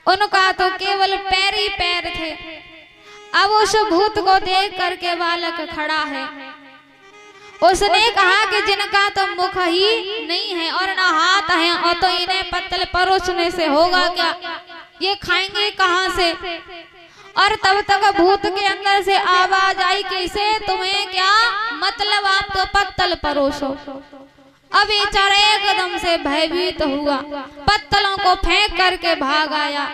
उनका तो केवल पैर ही पैर थे। अब उस भूत को देख करके बालक खड़ा है। उसने कहा कि जिनका तो मुख ही नहीं है और ना हाथ है, और तो इन्हें पत्तल परोसने से होगा क्या, ये खाएंगे कहाँ से। और तब तक भूत के अंदर से आवाज आई कि इसे तुम्हें क्या मतलब, आप तो पत्तल परोसो। अब बेचारा एकदम से भयभीत हुआ, पत्तलों को फेंक करके भाग आया।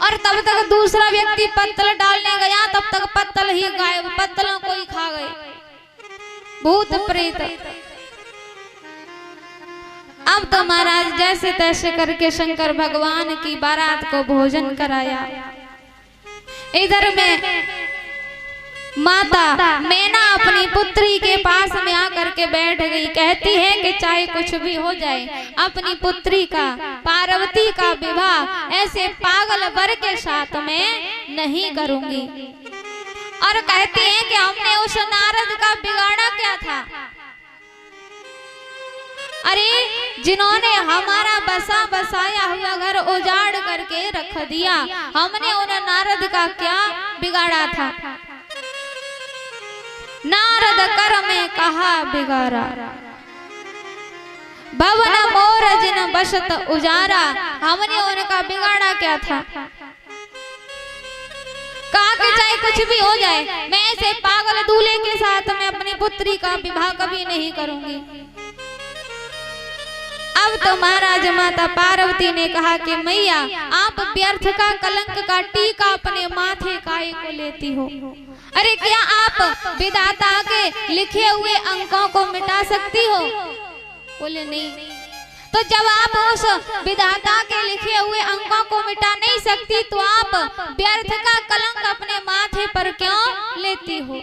और तब तक दूसरा व्यक्ति पत्तल डालने गया, तब तक पत्तल ही गायब, पत्तलों को ही खा गए भूत प्रेत। अब तो महाराज जैसे तैसे करके शंकर भगवान की बारात को भोजन कराया। इधर में माता मैना अपनी पुत्री के पास में आकर के बैठ गई। कहती है कि चाहे कुछ भी हो जाए, अपनी पुत्री का, पार्वती का विवाह ऐसे पागल वर के साथ में नहीं करूंगी। और कहती है कि हमने उस नारद का बिगाड़ा क्या था। अरे जिन्होंने हमारा बसा बसाया हुआ घर उजाड़ करके रख दिया, हमने उन नारद का क्या बिगाड़ा था। नारद कर में कहा बिगाड़ा, भवन मोर जिन बसत उजारा, हमने उनका बिगाड़ा क्या था। कहा कि चाहे कुछ भी हो जाए, मैं ऐसे पागल दूल्हे के साथ में अपनी पुत्री का विवाह कभी नहीं करूंगी। अब तो महाराज माता पार्वती ने कहा कि मैया आप व्यर्थ का कलंक का टीका अपने माथे काहे को लेती हो। अरे क्या आप विधाता के लिखे हुए अंकों को मिटा सकती हो। बोले नहीं। तो जब आप उस विधाता के लिखे हुए अंकों को मिटा नहीं सकती, तो आप व्यर्थ का कलंक अपने माथे पर क्यों लेती हो।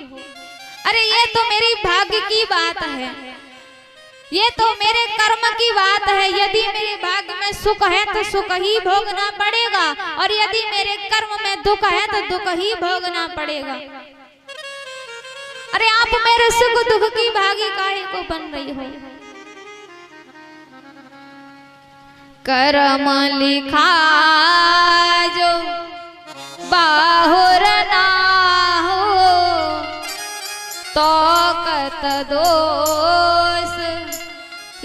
अरे ये तो मेरी भाग्य की बात है, ये तो मेरे कर्म की बात है। यदि मेरे भाग्य में सुख है तो सुख ही भोगना पड़ेगा, और यदि मेरे कर्म में दुख है तो दुख ही भोगना पड़ेगा। अरे आप मेरे सुख दुख की भागी काहे को बन रही हो। कर्म लिखा जो बाहुर ना हो, तो कत दोष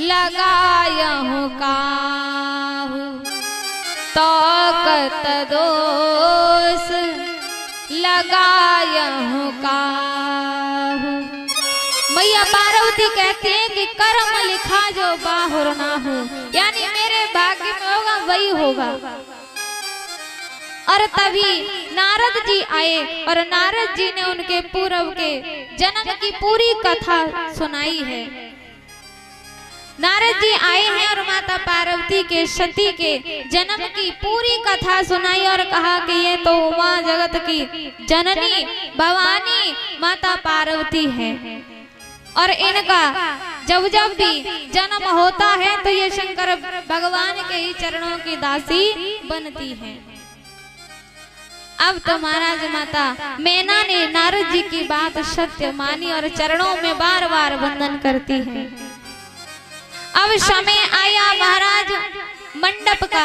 लगायहु काहू, तो कत दोष लगायहु काहू। मैया पार्वती कहती है कि कर्म लिखा जो बाहुर ना हो, यानी मेरे भाग्य में होगा वही होगा। और तभी नारद जी आए, और नारद जी ने उनके पूर्व के जन्म की पूरी कथा सुनाई है। नारद जी आए हैं और माता पार्वती के सती के जन्म की पूरी कथा सुनाई, और कहा कि ये तो उमा जगत की जननी भवानी माता पार्वती है, और इनका जब जब भी जन्म होता है तो ये शंकर भगवान के ही चरणों की दासी बनती है। अब तो महाराज माता मैना ने नारद जी की बात सत्य मानी और चरणों में बार बार वंदन करती है। अब समय आया महाराज मंडप का।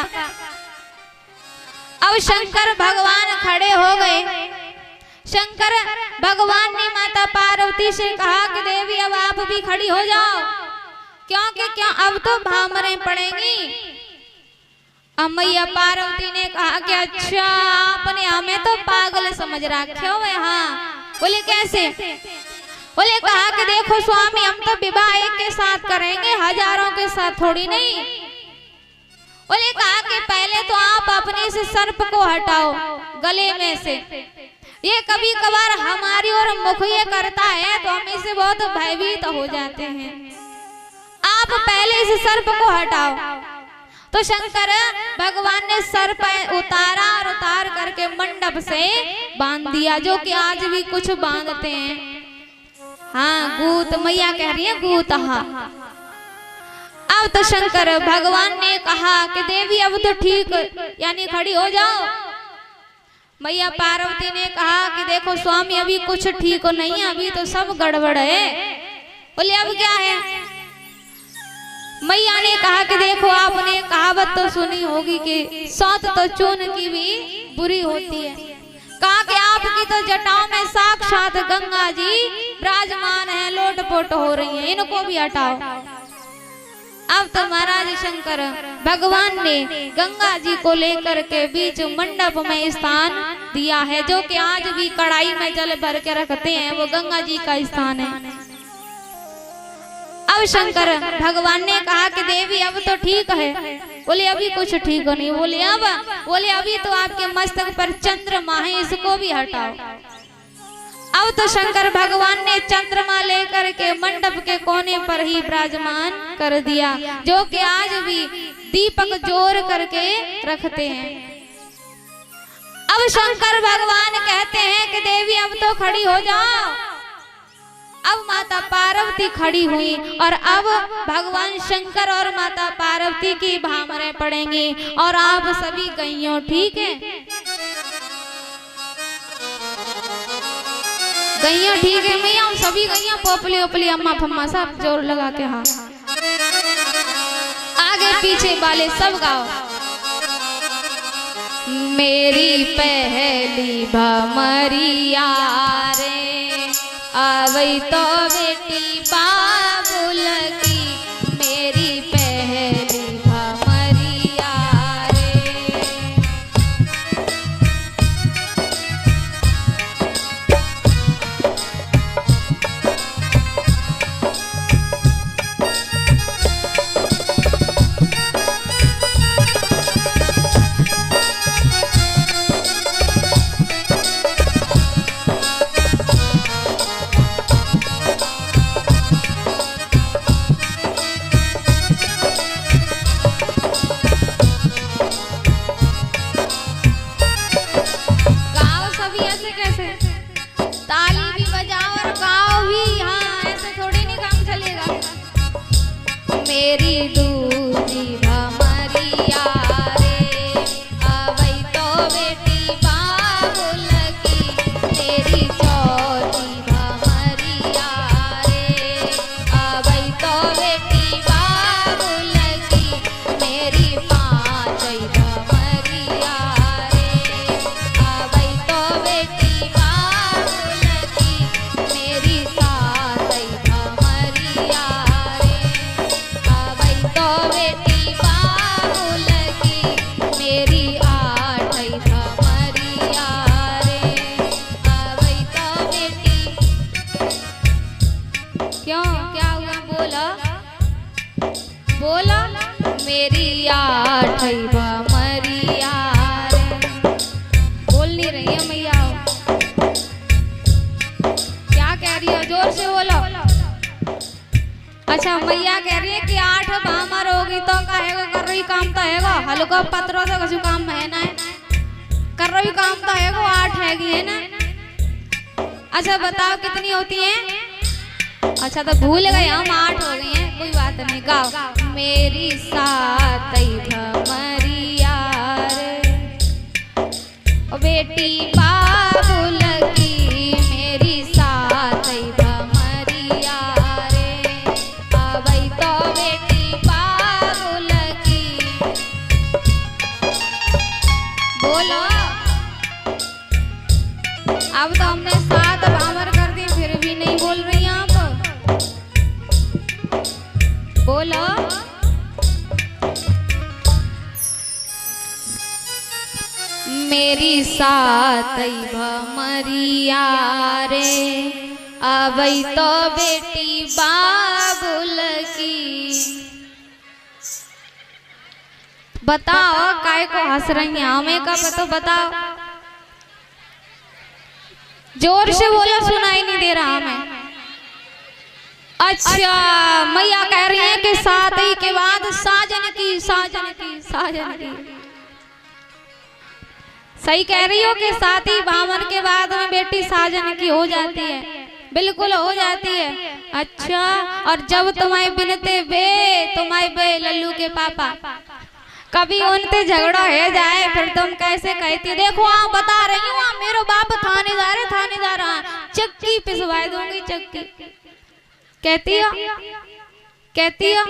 अब शंकर भगवान खड़े हो गए। शंकर भगवान ने माता पार्वती से कहा कि देवी अब आप भी खड़ी हो जाओ, क्योंकि क्या अब तो भामरें पड़ेंगी। अब मैया पार्वती ने कहा कि अच्छा आपने हमें तो पागल समझ रखे हो। हाँ। बोले कैसे। बोले कहा कि देखो स्वामी हम तो विवाह एक के साथ करेंगे, हजारों के साथ थोड़ी नहीं। बोले कहा कि पहले तो आप अपने इस सर्प को हटाओ गले में से, ये कभी कभार हमारी ओर मुख ये करता है तो हम इससे बहुत भयभीत हो जाते हैं। आप पहले इस सर्प को हटाओ। तो शंकर भगवान ने सर्प उतारा और उतार करके मंडप से बांध दिया, जो कि आज भी कुछ बांधते हैं। हाँ गूत, मैया कह रही है गूत। हाँ। अब तो शंकर भगवान ने कहा कि देवी अब तो ठीक यानी खड़ी हो जाओ। मैया पार्वती ने कहा कि देखो स्वामी अभी कुछ ठीक नहीं है, अभी तो सब गड़बड़ है। बोले अब क्या है। मैया ने कहा कि देखो आपने कहावत तो सुनी होगी कि सौत तो चून की भी बुरी होती है। कहा कि आपकी तो जटाओं में साक्षात गंगा जी विराजमान है, लोटपोट हो रही हैं, इनको भी हटाओ। अब तो महाराज शंकर भगवान ने गंगा जी को लेकर के बीच मंडप में स्थान दिया है, जो कि आज भी कढ़ाई में जल भर के रखते हैं, वो गंगा जी का स्थान है। अब शंकर भगवान ने कहा कि देवी अब तो ठीक है। बोले अभी कुछ ठीक हो नहीं। बोले अभी तो आपके मस्तक पर चंद्रमा है, इसको भी हटाओ। अब तो शंकर भगवान ने चंद्रमा लेकर के मंडप के कोने पर ही विराजमान कर दिया, जो कि आज भी दीपक जोर करके रखते हैं। अब शंकर भगवान कहते हैं कि देवी अब तो खड़ी हो जाओ। अब माता पार्वती खड़ी हुई और अब भगवान शंकर और माता पार्वती की भामरें पड़ेंगी और आप सभी गईयों, ठीक है गईया, ठीक है मैया, हम सभी गईया पोपली ओपली अम्मा फम्मा सब जोर लगा के हाँ आगे पीछे वाले सब गाओ। मेरी पहली भमरिया रे आवई तो बेटी बाबुल की, मेरी पहली भमरिया रे। मेरी दूजी भमरिया रे आवई तो बेटी बाबुल की, मेरी चौथी भमरिया रे आवई तो बेटी बाबुल की, मेरी पांचवी भमरिया रे आवई तो बेटी बाबुल की, मेरी सातवी भमरिया तो बेटी बाबुल की, मेरी आठवीं भमरिया रे आवई तो बेटी। क्यों क्या हुआ? बोला मेरी आठवीं भमरिया रे। बोल नहीं रही है मैया, क्या कह रही है? जोर से बोलो। अच्छा मैया कह रही है कि 8 भामर होगी तो कहेगा कर रही काम तो हैगा, हल्का पत्रों से कुछ काम है ना, कर रही काम तो हैगा, 8 हैगी है ना। अच्छा बताओ कितनी होती है? अच्छा तो भूल गए हम, 8 हो गई हैं, कोई बात नहीं। गाओ मेरी सातवी भमरिया रे ओ बेटी बाबुल की, मेरी सातवी भमरिया आवई तो बेटी बाबुल की। बोलो अब तो हमने 7 भामर कर दी, फिर भी नहीं बोल रही आप। बोलो मेरी सातवी भमरिया रे आवई तो बेटी बाबुल की। बताओ काय को हंस रही हैं? हमें कब तो बताओ, जोर से बोलो, सुनाई नहीं दे रहा हमें। अच्छा मैया कह रही है कि सातवीं के बाद साजन की, साजन की, साजन की। सही कह रही हो कि 7 भामर के बाद में बेटी साजन की हो जाती है, बिल्कुल हो जाती है। अच्छा और जब तुम्हारे बिनते बे लल्लू के पापा कभी उनसे झगड़ा हो जाए, फिर तुम कैसे कहती? देखो आप बता रही हूँ, मेरा बाप थानेदार है, थानेदार चक्की पिसवा दूंगी, चक्की कहती हो, कहती हो।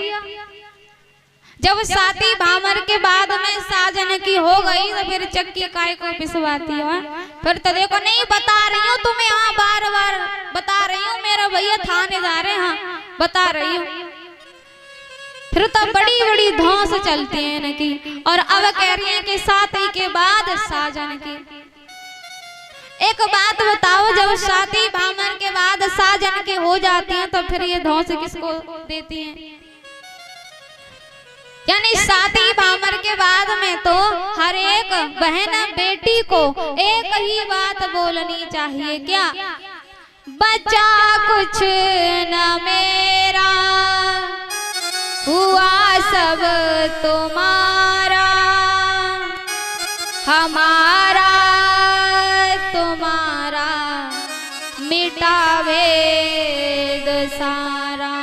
जब साथी भामर के बाद में साजन की हो गई तो फिर चक्की काय को पिसवाती है। फिर तो देखो नहीं बता रही हूँ तुम्हें, हाँ बार बार बता रही हूँ, मेरा भैया थाने जा रहे, हाँ बता रही हूँ। फिर तो बड़ी बड़ी धौंस चलती है न की। और अब कह रही है कि साथी के बाद साजन की। एक बात बताओ, जब साथी भामर के बाद साजन के हो जाती हैं तो फिर ये धौंस किसको देती हैं? यानी साथी भामर के बाद में तो हर एक बहन बेटी को एक ही बात बोलनी चाहिए, क्या? बच्चा कुछ न मेरा, हुआ सब तुम्हारा, हमारा तुम्हारा मिटावे सारा।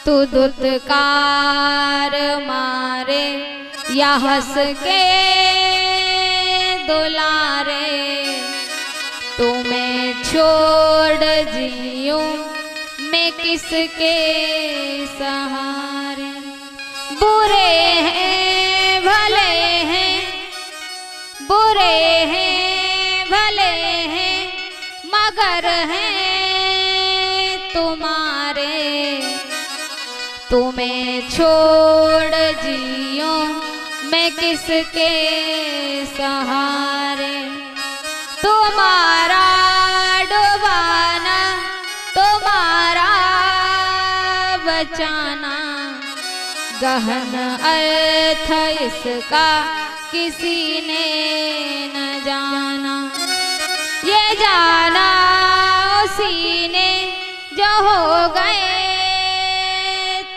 तू दुत्कार मारे या हंस के दुलारे, तुम्हें छोड़ जियूं मैं किसके सहारे। बुरे हैं भले हैं, बुरे हैं भले हैं, मगर हैं तुम्हारे, तुम्हें छोड़ जियूं मैं किसके सहारे। तुम्हारा डुबाना, तुम्हारा बचाना, गहन अर्थ इसका किसी ने न जाना। ये जाना उसी ने जो हो गए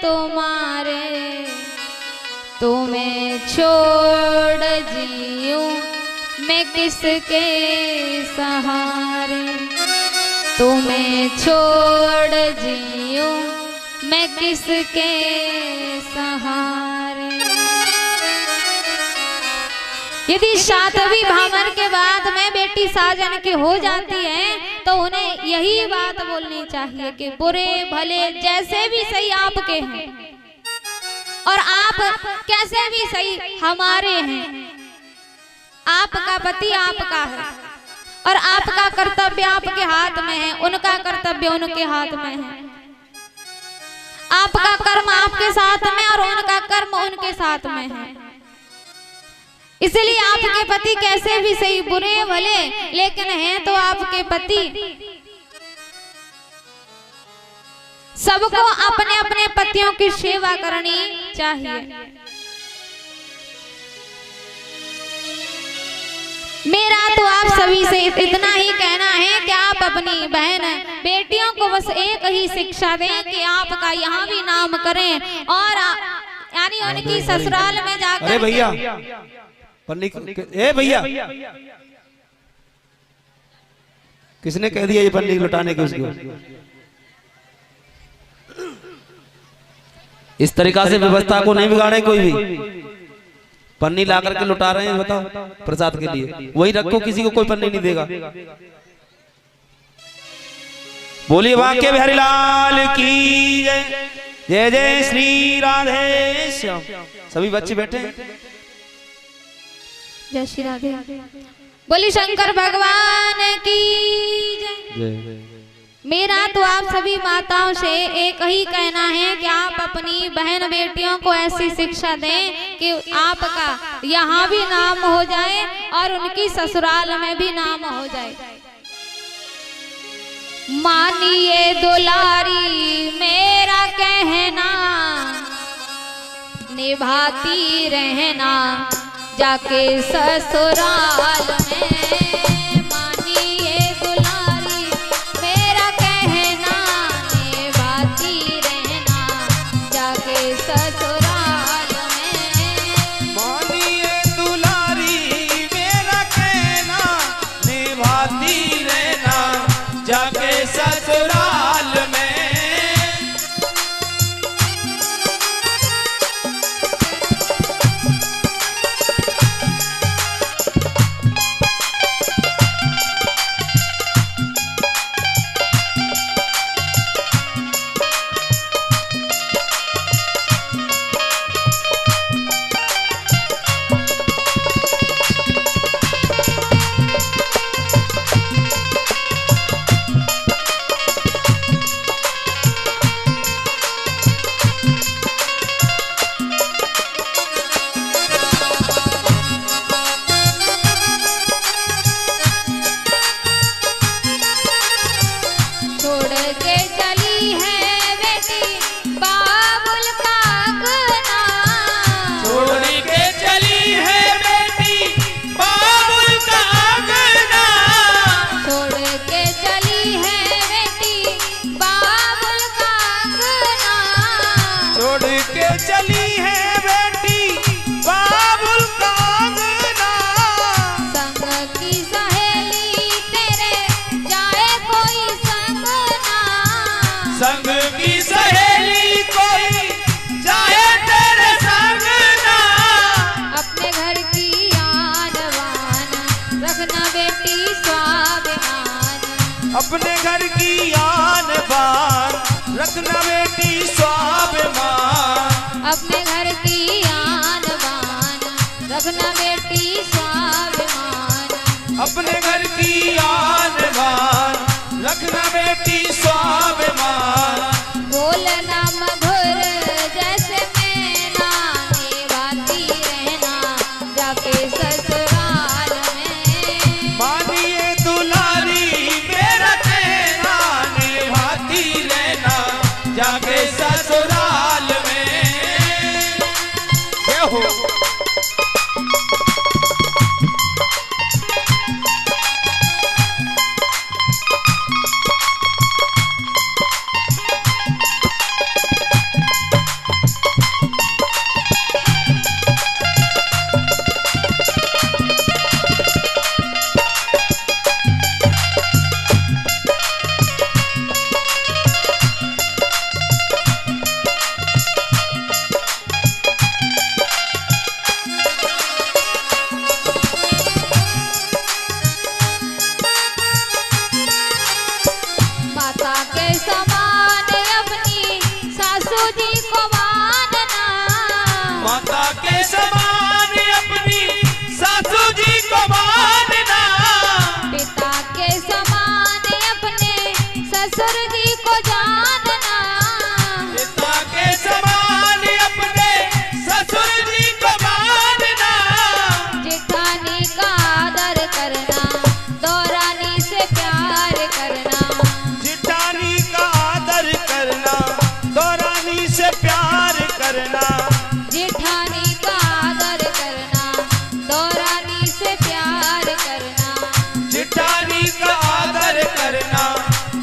तुम्हारे, तुम्हें छोड़ जियूं मैं किसके सहारे। तुम्हें छोड़ जियूं मैं किसके सहारे। यदि सातवीं भामर के बाद में बेटी साजन की हो जाती है तो उन्हें यही बात बोलनी चाहिए कि बुरे भले जैसे भी सही आपके हैं और आप कैसे भी सही हमारे हैं। आपका पति आपका है और आपका कर्तव्य आपके हाथ में है, उनका कर्तव्य उनके हाथ में है। आपका कर्म आपके साथ में और उनका कर्म उनके साथ में है। इसलिए आपके पति कैसे भी सही बुरे भले लेकिन हैं तो आपके पति। सबको अपने अपने पतियों की सेवा करनी चाहिए। मेरा तो आप सभी से इतना ही कहना है कि आप अपनी बहन बेटियों को बस एक ही शिक्षा दें कि आपका यहाँ भी नाम करें और यानी उनकी ससुराल में जाकर। अरे भैया ए भैया, किसने कह दिया ये पन्नी लुटाने की उसको? इस तरीका से व्यवस्था को नहीं बिगाड़े कोई भी। पन्नी ला करके लुटा रहे हैं, बताओ प्रसाद के लिए, वही रखो, किसी को कोई पन्नी नहीं देगा। बोलिए वाक्य बिहारी लाल की जय, जय जय श्री राधे श्याम। सभी बच्चे बैठे हैं, जय श्री राधे। बोली शंकर भगवान की जय। मेरा तो आप सभी माताओं से एक ही कहना है कि आप अपनी बहन बेटियों को ऐसी शिक्षा दें कि आपका यहाँ भी नाम हो जाए और उनकी ससुराल में भी नाम हो जाए। मानिए दुलारी मेरा कहना, निभाती रहना जाके ससुराल में। मानिए दुलारी मेरा कहना, निभाती रहना जाके ससुराल में। मानिए दुलारी मेरा कहना, निभाती रहना जाके ससुराल में। अपने घर की आन बान रखना बेटी स्वाभिमान। अपने घर की आन बान रखना बेटी स्वाभिमान। अपने घर की आन बान रखना बेटी स्वाभिमान। बोलना मधुर जैसे मैना निभाती रहना जाके ससुराल में। मानिए दुलारी मेरा कहना निभाती रहना जाके ससुराल में। ये हो माता के समान अपनी सासू जी को मानना। माता के समान अपनी सासू जी को मानना। पिता के समान अपने ससुर जी को जानना। पिता के समान अपने ससुर जी को मानना। जेठानी का आदर करना दौरानी से प्यार करना। जिठानी का आदर करना दौरानी से प्यार करना। जेठानी का आदर करना दौरानी से प्यार करना। जिठानी का आदर करना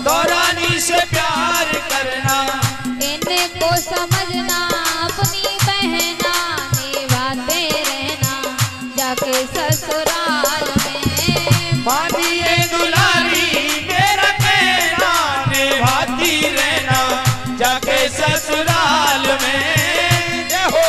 दौरानी से प्यार करना। इनको समझना अपनी बहना निभाते रहना जाके ससुराल में। मानिए दुलारी मेरा कहना निभाती रहना जाके ससुराल में। जय हो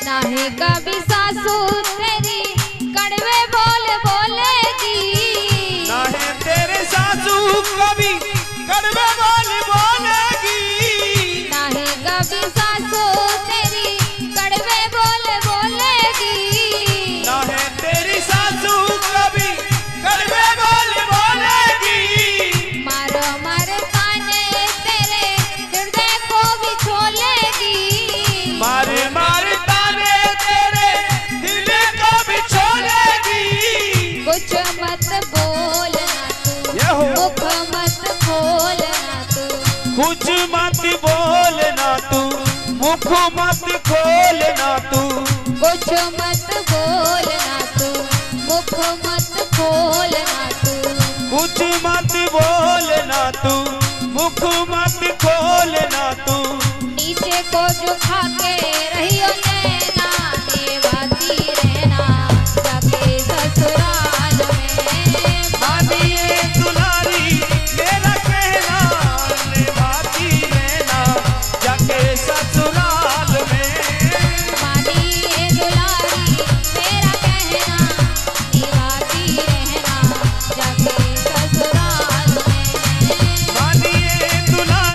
नाहे कभी सासू तेरी कड़वे बोल बोलेगी। ना है तेरे सासू कभी कड़वे बोल बोलेगी। नाहे कभी सासू तेरी कड़वे बोल बोलेगी। ना है तेरी सासू कभी कड़वे बोल बोलेगी। मारो मार ताने तेरे हृदय को भी छोलेगी। मारे मारे ताने तेरे दिल को भी छोड़ेगी। कुछ मत बोलना तू ये हो मुख मत खोलना तू। कुछ मत बोलना तू मुख मत खोलना तू। कुछ मत बोलना तू मुख मत खोलना तू। कुछ मत बोलना तू मुख मत खोलना तू। नीचे को झुका के रही